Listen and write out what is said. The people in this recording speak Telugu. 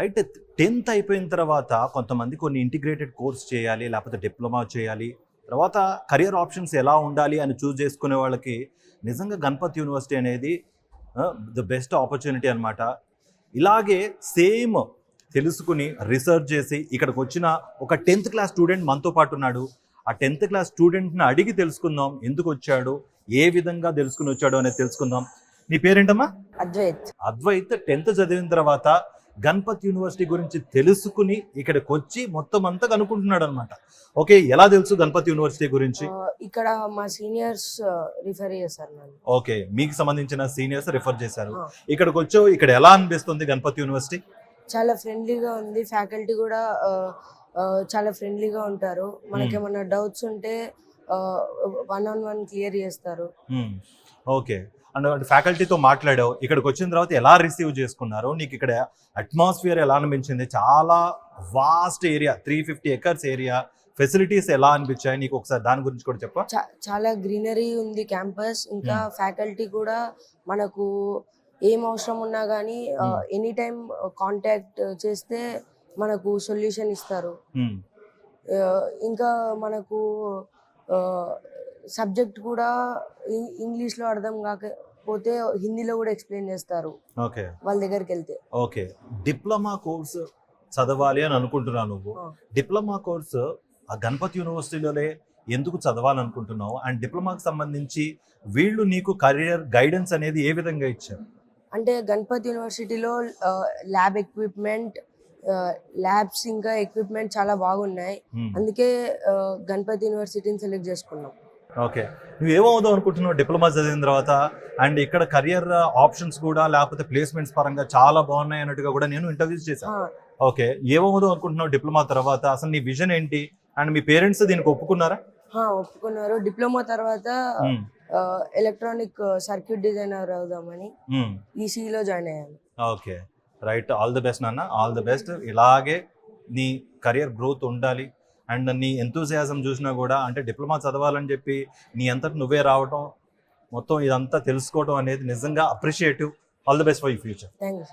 అయితే 10th అయిపోయిన తర్వాత కొంతమంది కొన్ని ఇంటిగ్రేటెడ్ కోర్స్ చేయాలి, లేకపోతే డిప్లొమా చేయాలి. తర్వాత కెరియర్ ఆప్షన్స్ ఎలా ఉండాలి అని చూజ్ చేసుకునే వాళ్ళకి నిజంగా గణపత్ యూనివర్సిటీ అనేది ద బెస్ట్ ఆపర్చునిటీ అనమాట. ఇలాగే సేమ్ తెలుసుకుని రీసెర్చ్ చేసి ఇక్కడికి వచ్చిన ఒక 10th క్లాస్ స్టూడెంట్ మనతో పాటు ఉన్నాడు. ఆ 10th క్లాస్ స్టూడెంట్ని అడిగి తెలుసుకుందాం, ఎందుకు వచ్చాడు, ఏ విధంగా తెలుసుకుని వచ్చాడు అనేది తెలుసుకుందాం. నీ పేరేంటమ్మా? అద్వైత్. అద్వైత్ 10th చదివిన తర్వాత గణపత్ యూనివర్సిటీ గురించి తెలుసుకుని ఇక్కడికి వచ్చి మొత్తం అంతా కనుక్కుంటున్నాడు అనమాట. ఓకే, ఎలా తెలుసు గణపత్ యూనివర్సిటీ గురించి? ఇక్కడ మా సీనియర్స్ రిఫర్ చేశారు నన్ను. ఓకే, మీకు సంబంధించిన సీనియర్స్ రిఫర్ చేశారు. ఇక్కడికి వచ్చావు, ఇక్కడ ఎలా అనిపిస్తుంది గణపత్ యూనివర్సిటీ? చాలా ఫ్రెండ్లీగా ఉంది, ఫ్యాకల్టీ కూడా చాలా ఫ్రెండ్లీగా ఉంటారు. మనకేమన్నా డౌట్స్ ఉంటే 1-on-1 క్లియర్ చేస్తారు. ఓకే, అండ్ ఫ్యాకల్టీతో మాట్లాడావు. ఇక్కడికి వచ్చిన తర్వాత ఎలా రిసీవ్ చేసుకున్నారు? నీకు ఇక్కడ అట్మాస్ఫియర్ ఎలా అనిపించింది? చాలా vast area, 350 acres area, facilities ఎలా అనిపించాయి నీకు? ఒకసారి దాని గురించి కూడా చెప్పా. చాలా గ్రీనరీ ఉంది క్యాంపస్. ఇంకా ఫ్యాకల్టీ కూడా మనకు ఏం అవసరం ఉన్నా కానీ ఎనీ టైం కాంటాక్ట్ చేస్తే మనకు సొల్యూషన్ ఇస్తారు. ఇంకా మనకు సబ్జెక్ట్ కూడా ఇంగ్లీష్లో అర్థం కాకపోతే హిందీలో కూడా ఎక్స్ప్లెయిన్ చేస్తారు. ఓకే, వాళ్ళ దగ్గరికి వెళ్తే. ఓకే, డిప్లొమా కోర్స్ చదవాలి అని అనుకుంటున్నావు నువ్వు. డిప్లొమా కోర్స్ ఆ గణపత్ యూనివర్సిటీలోనే ఎందుకు చదవాలనుకుంటున్నావు? అండ్ డిప్లొమాకి సంబంధించి వీళ్ళు నీకు కెరియర్ గైడెన్స్ అనేది ఏ విధంగా ఇచ్చారు? అంటే గణపత్ యూనివర్సిటీలో ల్యాబ్ ఎక్విప్మెంట్, ల్యాబ్స్ ఇంకా ఎక్విప్మెంట్ చాలా బాగున్నాయి. అందుకే గణపత్ యూనివర్సిటీని సెలెక్ట్ చేసుకున్నాం. ఓకే, నువ్వేమవుదాం అనుకుంటున్నావు డిప్లొమా చదివిన తర్వాత? అండ్ ఇక్కడ కెరియర్ ఆప్షన్స్ కూడా లేకపోతే ప్లేస్మెంట్స్ పరంగా చాలా బాగున్నాయి అన్నట్టుగా కూడా నేను ఇంటర్వ్యూస్ చేశాను. ఓకే, ఏమవుదాం అనుకుంటున్నావు డిప్లొమా తర్వాత? అసలు నీ విజన్ ఏంటి? అండ్ మీ పేరెంట్స్ దీనికి ఒప్పుకున్నారా? ఒప్పుకున్నారు. డిప్లొమా తర్వాత ఎలక్ట్రానిక్ సర్క్యూట్ డిజైనర్ అవుదామని ఈసీలో జాయిన్ అయ్యాను. Okay, right, all the best నాన్న, ఆల్ ది బెస్ట్. ఇలాగే నీ కెరియర్ గ్రోత్ ఉండాలి. అండ్ నీ ఎంతూజియాజం చూసినా కూడా, అంటే డిప్లొమా చదవాలని చెప్పి నీ అంతటి నువ్వే రావటం, మొత్తం ఇదంతా తెలుసుకోవడం అనేది నిజంగా appreciative. All the best for you future. Thank you.